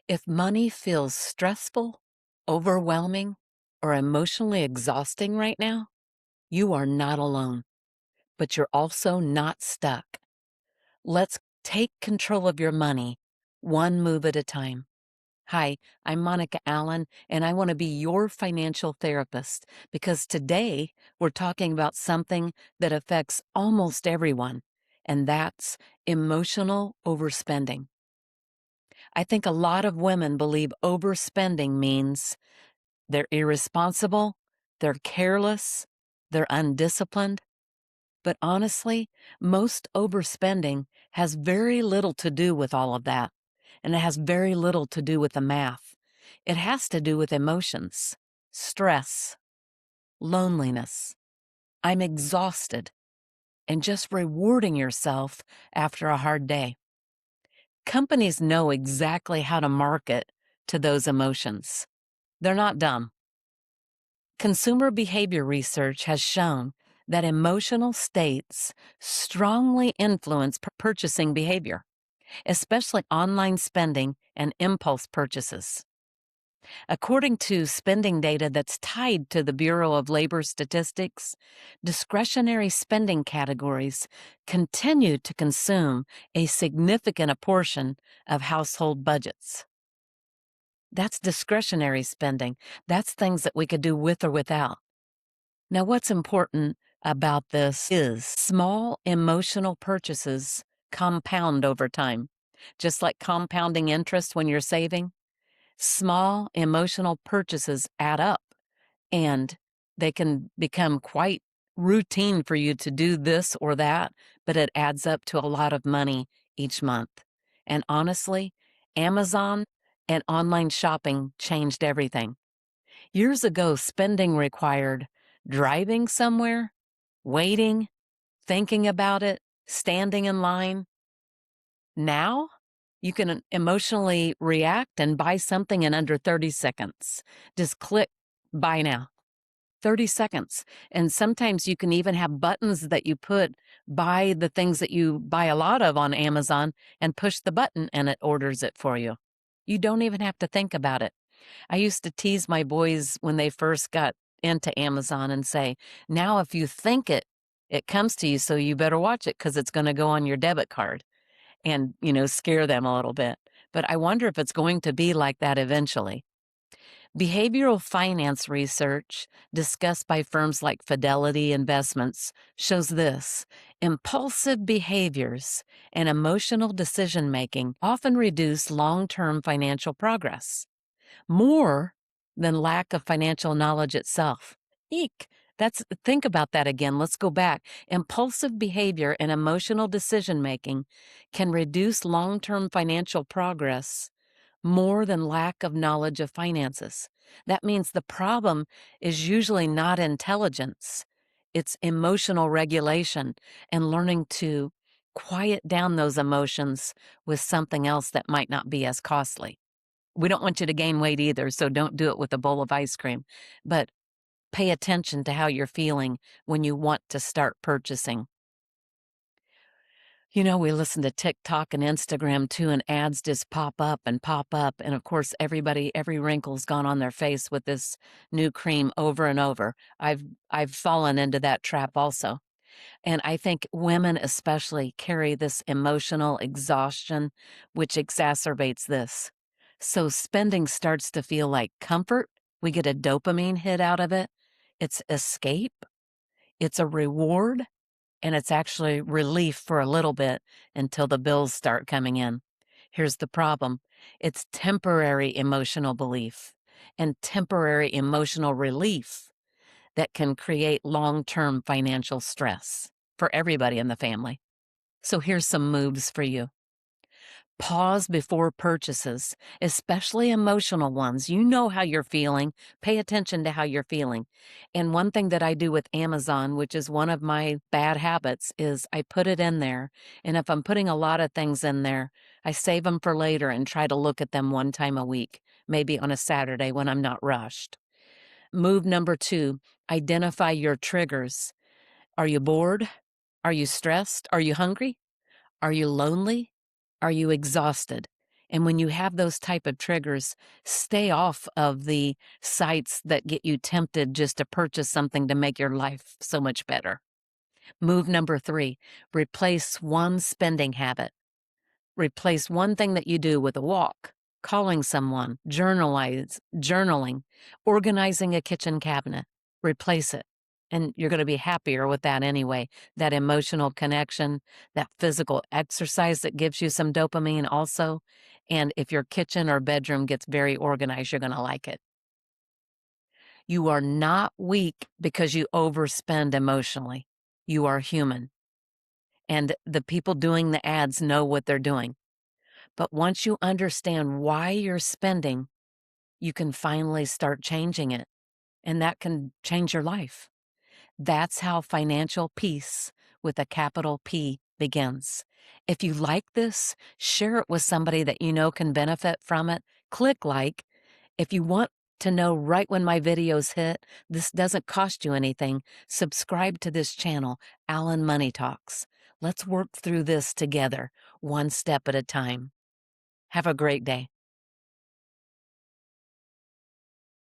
If money feels stressful, overwhelming, or emotionally exhausting right now, you are not alone, but you're also not stuck. Let's take control of your money, one move at a time. Hi, I'm Monica Allen, and I want to be your financial therapist because today we're talking about something that affects almost everyone, and that's emotional overspending. I think a lot of women believe overspending means they're irresponsible, they're careless, they're undisciplined. But honestly, most overspending has very little to do with all of that, and it has very little to do with the math. It has to do with emotions, stress, loneliness. I'm exhausted, and just rewarding yourself after a hard day. Companies know exactly how to market to those emotions. They're not dumb. Consumer behavior research has shown that emotional states strongly influence purchasing behavior, especially online spending and impulse purchases. According to spending data that's tied to the Bureau of Labor Statistics, discretionary spending categories continue to consume a significant portion of household budgets. That's discretionary spending. That's things that we could do with or without. Now, what's important about this is small emotional purchases compound over time. Just like compounding interest when you're saving, small emotional purchases add up and they can become quite routine for you to do this or that, but it adds up to a lot of money each month. And honestly, Amazon and online shopping changed everything. Years ago, spending required driving somewhere, waiting, thinking about it, standing in line. Now, you can emotionally react and buy something in under 30 seconds. Just click buy now. 30 seconds. And sometimes you can even have buttons that you put buy the things that you buy a lot of on Amazon and push the button and it orders it for you. You don't even have to think about it. I used to tease my boys when they first got into Amazon and say, now if you think it, it comes to you, so you better watch it because it's going to go on your debit card and, scare them a little bit. But I wonder if it's going to be like that eventually. Behavioral finance research discussed by firms like Fidelity Investments shows this: impulsive behaviors and emotional decision making often reduce long term financial progress more than lack of financial knowledge itself. Eek. Think about that again. Let's go back. Impulsive behavior and emotional decision making can reduce long term financial progress more than lack of knowledge of finances. That means the problem is usually not intelligence, it's emotional regulation and learning to quiet down those emotions with something else that might not be as costly. We don't want you to gain weight either, so don't do it with a bowl of ice cream. But pay attention to how you're feeling when you want to start purchasing. We listen to TikTok and Instagram too, and ads just pop up and pop up. And of course, every wrinkle's gone on their face with this new cream over and over. I've fallen into that trap also. And I think women especially carry this emotional exhaustion, which exacerbates this. So spending starts to feel like comfort. We get a dopamine hit out of it. It's escape. It's a reward. And it's actually relief for a little bit until the bills start coming in. Here's the problem. It's temporary emotional belief and temporary emotional relief that can create long-term financial stress for everybody in the family. So here's some moves for you. Pause before purchases, especially emotional ones. You know how you're feeling. Pay attention to how you're feeling. And one thing that I do with Amazon, which is one of my bad habits, is I put it in there. And if I'm putting a lot of things in there, I save them for later and try to look at them one time a week, maybe on a Saturday when I'm not rushed. Move number 2, identify your triggers. Are you bored? Are you stressed? Are you hungry? Are you lonely? Are you exhausted? And when you have those type of triggers, stay off of the sites that get you tempted just to purchase something to make your life so much better. Move number 3, replace one spending habit. Replace one thing that you do with a walk, calling someone, journaling, organizing a kitchen cabinet. Replace it. And you're going to be happier with that anyway. That emotional connection, that physical exercise that gives you some dopamine also. And if your kitchen or bedroom gets very organized, you're going to like it. You are not weak because you overspend emotionally. You are human. And the people doing the ads know what they're doing. But once you understand why you're spending, you can finally start changing it, and that can change your life. That's how financial peace with a capital P begins. If you like this, share it with somebody that you know can benefit from it. Click like. If you want to know right when my videos hit, this doesn't cost you anything. Subscribe to this channel, Alan Money Talks. Let's work through this together, one step at a time. Have a great day.